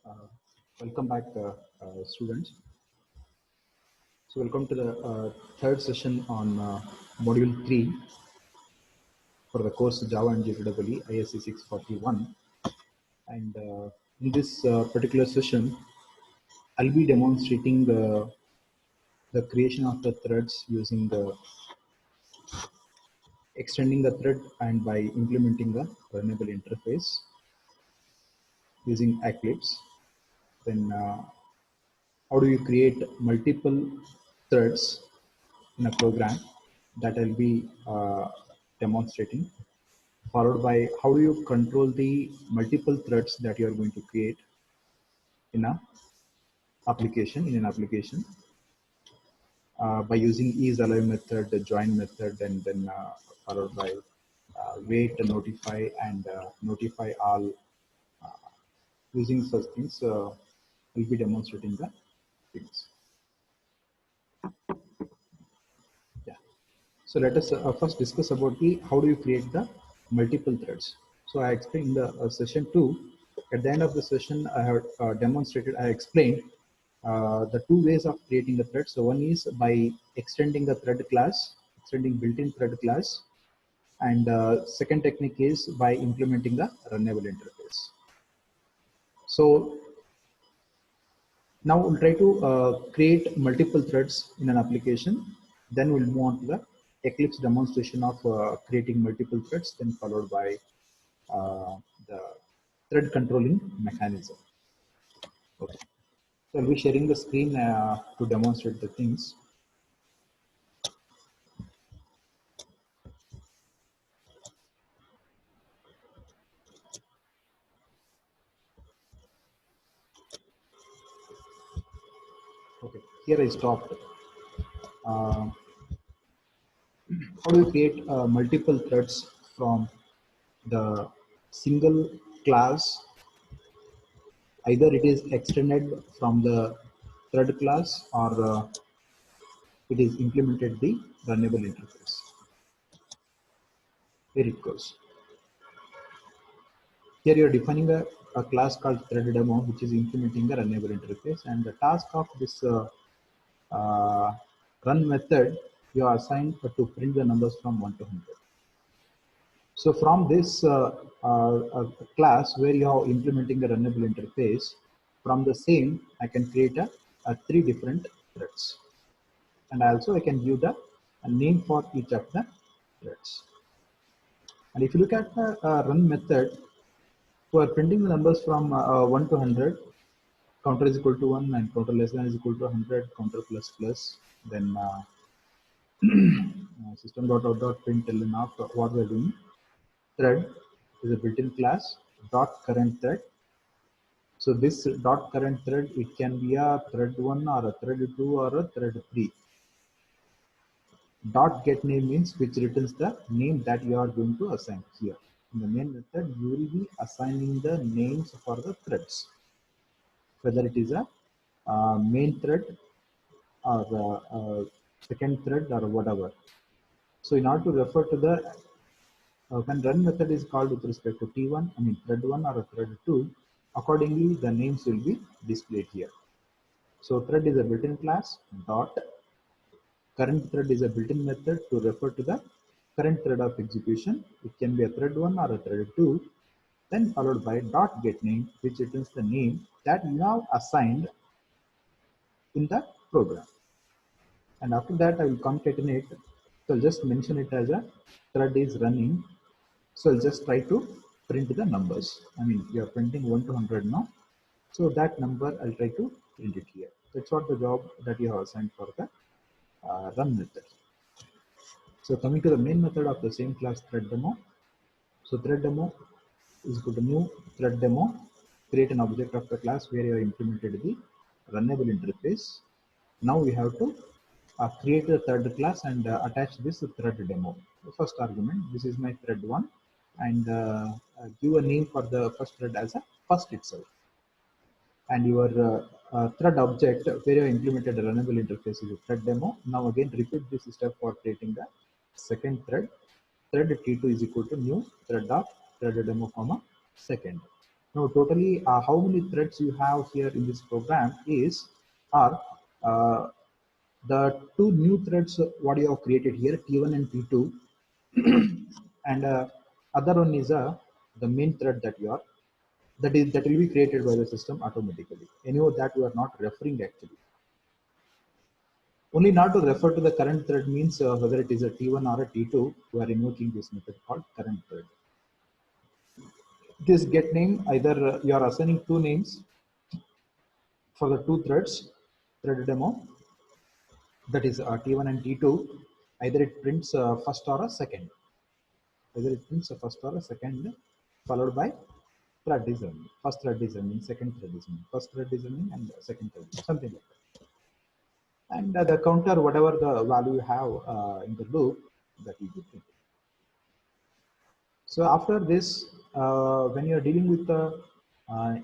Uh, Welcome back, students. So, welcome to the third session on Module 3 for the course Java and JDEE ISC 641. And in this particular session, I'll be demonstrating the creation of the threads using the extending the thread and by implementing the runnable interface using Eclipse. Then, how do you create multiple threads in a program that I'll be demonstrating, followed by how do you control the multiple threads that you are going to create in a application in an application by using isAlloy method, the join method, and then followed by wait, notify, and notify all. Using such things, we'll be demonstrating the things. Yeah. So let us first discuss about the how do you create the multiple threads. So I explained in the session 2. At the end of the session, I have demonstrated, I explained the two ways of creating a thread. So one is by extending the thread class, extending built-in thread class, and second technique is by implementing the runnable interface. So now we'll try to create multiple threads in an application. Then we'll move on to the Eclipse demonstration of creating multiple threads, then followed by the thread controlling mechanism. Okay. So I'll be sharing the screen to demonstrate the things. Okay, here I stopped. How do you create multiple threads from the single class? Either it is extended from the thread class or it is implemented the runnable interface. Here it goes. Here you are defining a class called thread demo, which is implementing the runnable interface, and the task of this uh, run method you are assigned to print the numbers from 1 to 100. So from this class where you are implementing the runnable interface, from the same I can create a 3 different threads, and also I can give the a name for each of the threads. And if you look at the run method, we are printing the numbers from 1 to 100. Counter is equal to 1 and counter less than is equal to 100. Counter plus plus. Then system.out.println of what we are doing. Thread is a built-in class. Dot current thread. So this dot current thread, it can be a thread 1 or a thread 2 or a thread 3. Dot get name means which returns the name that you are going to assign here. In the main method, you will be assigning the names for the threads, whether it is a main thread or second thread or whatever. So in order to refer to the when run method is called with respect to T1, I mean thread 1 or thread 2, accordingly the names will be displayed here. So thread is a built-in class. Dot current thread is a built-in method to refer to the current thread of execution. It can be a thread 1 or a thread 2, then followed by dot get name, which returns the name that you have assigned in the program. And after that, I will concatenate. So I'll just mention it as a thread is running. So I'll just try to print the numbers. I mean, we are printing 1 to 100 now. So that number, I'll try to print it here. That's what the job that you have assigned for the run method. So coming to the main method of the same class thread demo. So thread demo is equal to new thread demo. Create an object of the class where you have implemented the runnable interface. Now we have to create a third class and attach this thread demo. The first argument, this is my thread 1, and give a name for the first thread as a first itself. And your thread object where you implemented a runnable interface is a thread demo. Now again repeat this step for creating the second thread. Thread T2 is equal to new thread of thread demo comma second. Now, totally, how many threads you have here in this program are uh, the two new threads what you have created here, T1 and T2, and other one is the main thread that you are that will be created by the system automatically. Anyhow, that you are not referring actually. Only not to refer to the current thread means whether it is a T1 or a T2, we are invoking this method called current thread. This get name, either you are assigning two names for the two threads, thread demo, that is T1 and T2, either it prints first or a second. Either it prints a first or a second, followed by thread is running. First thread is running, second thread is running, first thread is running, and second thread, something like that. And the counter, whatever the value you have in the loop, that will be printed. So after this, when you are dealing with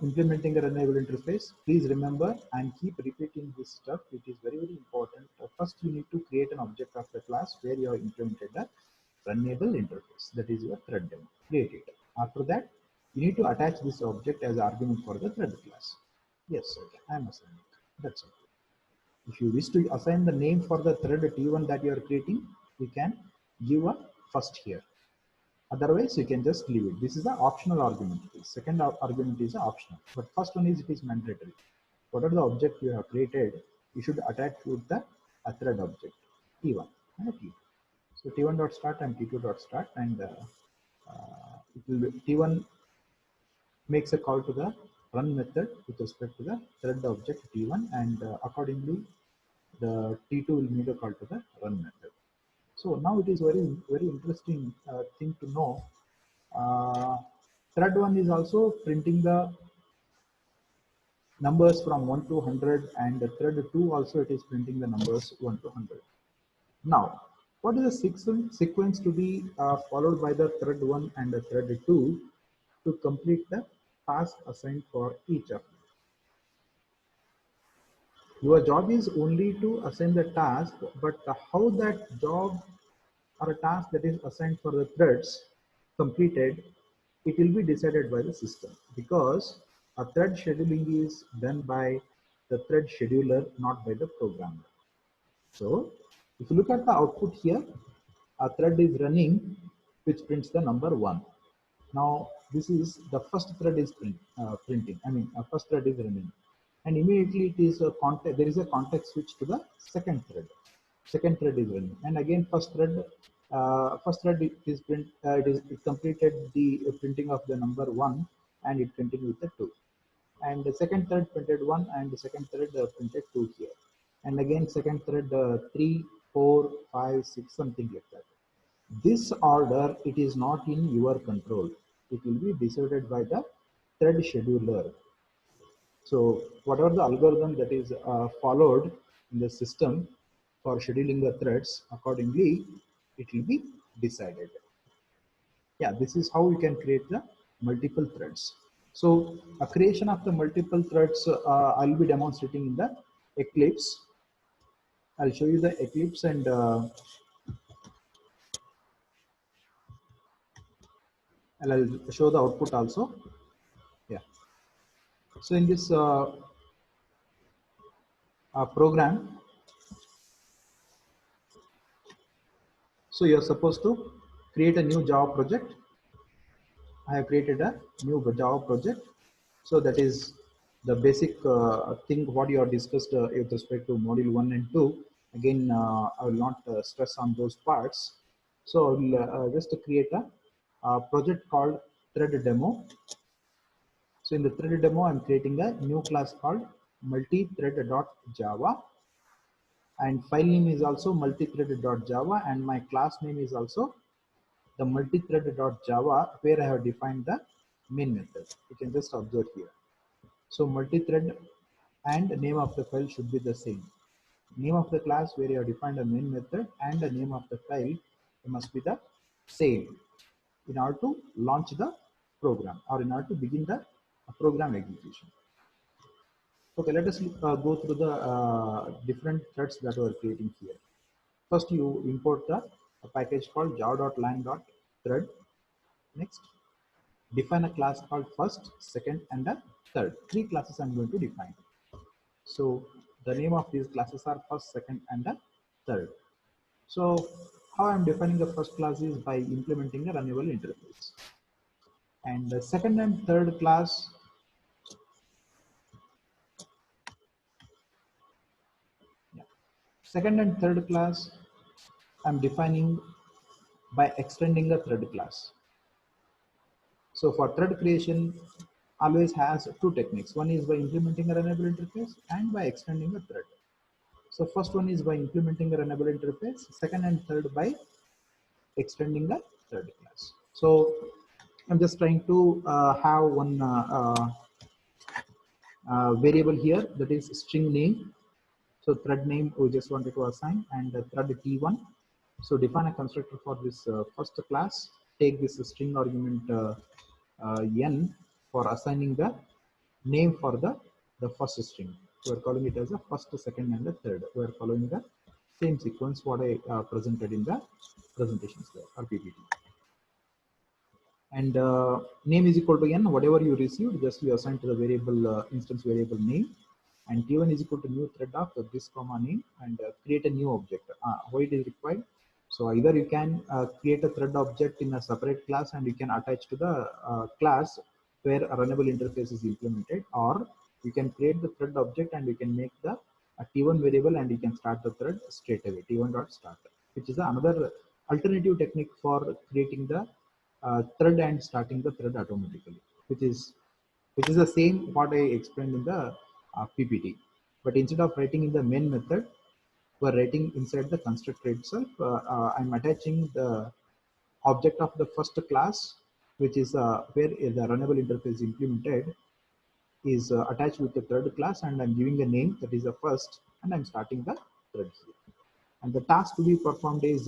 implementing a runnable interface, please remember and keep repeating this stuff. It is very, very important. First, you need to create an object of the class where you have implemented the runnable interface. That is your thread demo. Create it. After that, you need to attach this object as argument for the thread class. Yes, okay, I am assigning. That's all. If you wish to assign the name for the thread T1 that you are creating, you can give a first here. Otherwise, you can just leave it. This is the optional argument. The second argument is optional, but first one is it is mandatory. Whatever the object you have created, you should attach with the thread object T1 and T2. So T1 dot start and T2 dot start, and it will be, T1 makes a call to the run method with respect to the thread object T1, and accordingly, the T2 will make a call to the run method. So now it is very, very interesting thing to know. Thread 1 is also printing the numbers from 1 to 100, and the thread 2 also it is printing the numbers 1 to 100. Now, what is the sequence to be followed by the thread 1 and the thread 2 to complete the task assigned for each of them? Your job is only to assign the task, but how that job or a task that is assigned for the threads completed, it will be decided by the system, because a thread scheduling is done by the thread scheduler, not by the programmer. So if you look at the output here, a thread is running which prints the number 1. Now this is the first thread is printing. I mean, first thread is running, and immediately it is a context. There is a context switch to the second thread. Second thread is running, and again first thread is it completed the printing of the number 1, and it continued with the 2. And the second thread printed 1, and the second thread printed 2 here, and again second thread 3, 4, 5, 6, something like that. This order, it is not in your control. It will be decided by the thread scheduler. So whatever the algorithm that is followed in the system for scheduling the threads, accordingly, it will be decided. Yeah, this is how we can create the multiple threads. So a creation of the multiple threads, I'll be demonstrating in the Eclipse. I'll show you the Eclipse, and I'll show the output also. Yeah. So in this program, so you're supposed to create a new Java project. I have created a new Java project. So that is the basic thing what you have discussed with respect to module 1 and 2. Again, I will not stress on those parts. So I will just create a project called thread demo. So in the thread demo, I'm creating a new class called multithread.java, and file name is also multithread.java, and my class name is also the multithread.java, where I have defined the main method. You can just observe here. So multithread and name of the file should be the same. Name of the class where you have defined a main method and the name of the file must be the same in order to launch the program, or in order to begin the program execution. Okay, let us go through the different threads that we are creating here. First, you import a package called java.lang.thread. Next, define a class called first, second, and a third. Three classes I'm going to define. So the name of these classes are first, second, and the third. So how I'm defining the first class is by implementing a runnable interface. And the second and third class, second and third class, I'm defining by extending a thread class. So for thread creation, always has two techniques. One is by implementing a runnable interface and by extending a thread. So first one is by implementing a runnable interface, second and third by extending the thread class. So I'm just trying to have one variable here, that is string name. So thread name we just wanted to assign, and thread t1. So define a constructor for this first class. Take this string argument n for assigning the name for the first string. We are calling it as a first, second, and the third. We are following the same sequence what I presented in the presentation slide or PPT. And name is equal to n. Whatever you received, just you assign to the variable instance variable name. And t1 is equal to new thread of this comma name, and create a new object. Why it is required? So either you can create a thread object in a separate class and you can attach to the class where a runnable interface is implemented, or you can create the thread object and you can make the t1 variable and you can start the thread straight away, t1.start, which is another alternative technique for creating the thread and starting the thread automatically, which is the same what I explained in the PPT. But instead of writing in the main method, we're writing inside the constructor itself. I'm attaching the object of the first class, which is where the runnable interface implemented, is attached with the third class, and I'm giving a name that is the first, and I'm starting the thread here. And the task to be performed is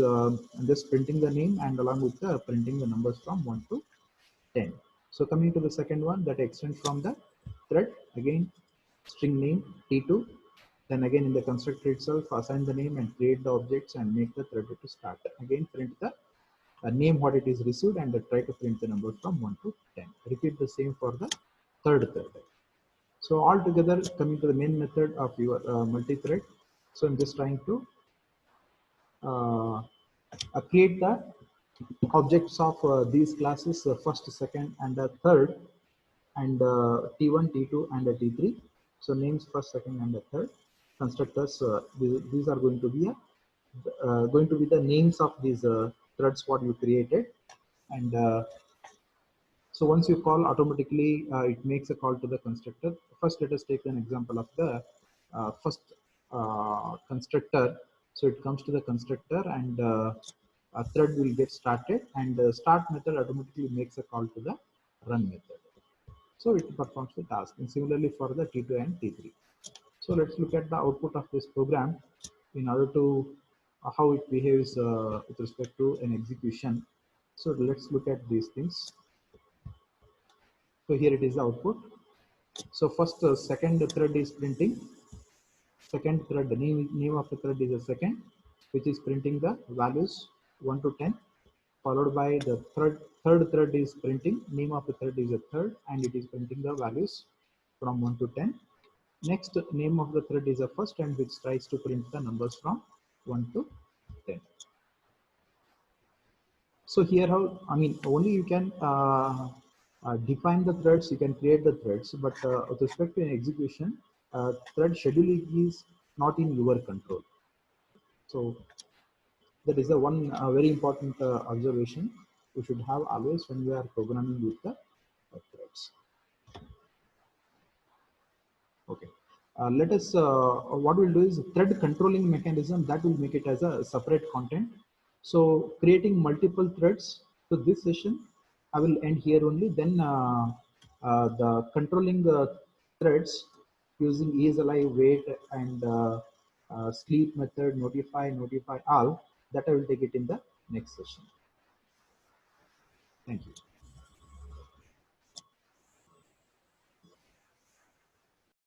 just printing the name and along with the printing the numbers from 1 to 10. So coming to the second one, that extends from the thread, again string name t2, then again in the constructor itself assign the name and create the objects and make the thread to start. Again print the name what it is received and try to print the number from 1 to 10. Repeat the same for the third thread. So all together coming to the main method of your multi-thread. So I'm just trying to create the objects of these classes, first, second, and third, and t1, t2, and t3. So names first, second, and third. Constructors. These are going to be the names of these threads what you created, and so once you call, automatically it makes a call to the constructor. First, let us take an example of the first constructor. So it comes to the constructor and a thread will get started, and the start method automatically makes a call to the run method. So it performs the task, and similarly for the T2 and T3. So let's look at the output of this program in order to how it behaves with respect to an execution. So let's look at these things. So here it is the output. So first, second thread is printing. Second thread, the name of the thread is a second, which is printing the values 1 to 10. Followed by the third thread is printing. Name of the thread is a third, and it is printing the values from 1 to 10. Next, name of the thread is a first, and which tries to print the numbers from 1 to 10. So here how, I mean, only you can define the threads, you can create the threads, but with respect to an execution, thread scheduling is not in your control. So that is the one very important observation we should have always when we are programming with the threads. Okay. Let us, what we'll do is thread controlling mechanism that will make it as a separate content. So creating multiple threads. So this session, I will end here only. Then the controlling threads using ESLI, wait, and sleep method, notify all, that I will take it in the next session. Thank you.